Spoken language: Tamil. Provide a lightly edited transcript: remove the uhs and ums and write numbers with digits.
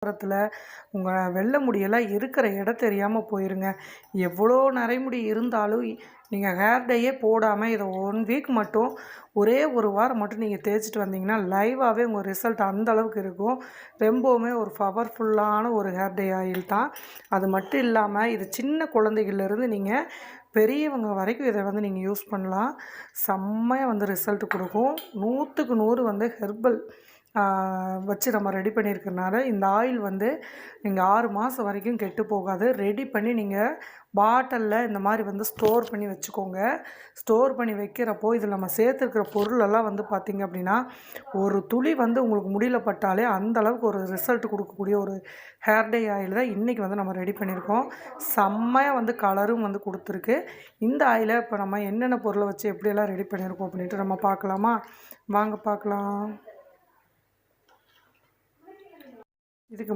வாரத்தில் உங்கள் வெள்ளை முடியெல்லாம் இருக்கிற இடம் தெரியாமல் போயிருங்க. எவ்வளோ நரைமுடி இருந்தாலும் நீங்கள் ஹேர் டையே போடாமல் இதை 1 வீக் மட்டும் ஒரே ஒரு வாரம் மட்டும் நீங்கள் தேய்ச்சிட்டு வந்தீங்கன்னா லைவாகவே உங்கள் ரிசல்ட் அந்த அளவுக்கு இருக்கும். ரொம்பவுமே ஒரு பவர்ஃபுல்லான ஒரு ஹேர் டை ஆயில் தான். அது மட்டும் இல்லாமல் இது சின்ன குழந்தைகள்லேருந்து நீங்கள் பெரியவங்க வரைக்கும் இதை வந்து நீங்கள் யூஸ் பண்ணலாம். செம்மையாக வந்து ரிசல்ட் கொடுக்கும். 100க்கு 100 வந்து ஹெர்பல் வச்சு நம்ம ரெடி பண்ணியிருக்கறனால இந்த ஆயில் வந்து நீங்கள் 6 மாதம் வரைக்கும் கெட்டு போகாது. ரெடி பண்ணி நீங்கள் பாட்டிலில் இந்த மாதிரி வந்து ஸ்டோர் பண்ணி வச்சுக்கோங்க. ஸ்டோர் பண்ணி வைக்கிறப்போ இதில் நம்ம சேர்த்துருக்கிற பொருளெல்லாம் வந்து பார்த்திங்க அப்படின்னா ஒரு துளி வந்து உங்களுக்கு முடியல பட்டாலே அந்த அளவுக்கு ஒரு ரிசல்ட் கொடுக்கக்கூடிய ஒரு ஹேர் டை ஆயில் தான் இன்றைக்கி வந்து நம்ம ரெடி பண்ணியிருக்கோம். செம்மையாக வந்து கலரும் வந்து கொடுத்துருக்கு. இந்த ஆயிலை இப்போ நம்ம என்னென்ன பொருளை வச்சு எப்படியெல்லாம் ரெடி பண்ணியிருக்கோம் அப்படின்ட்டு நம்ம பார்க்கலாமா? வாங்க பார்க்கலாம். இதுக்கு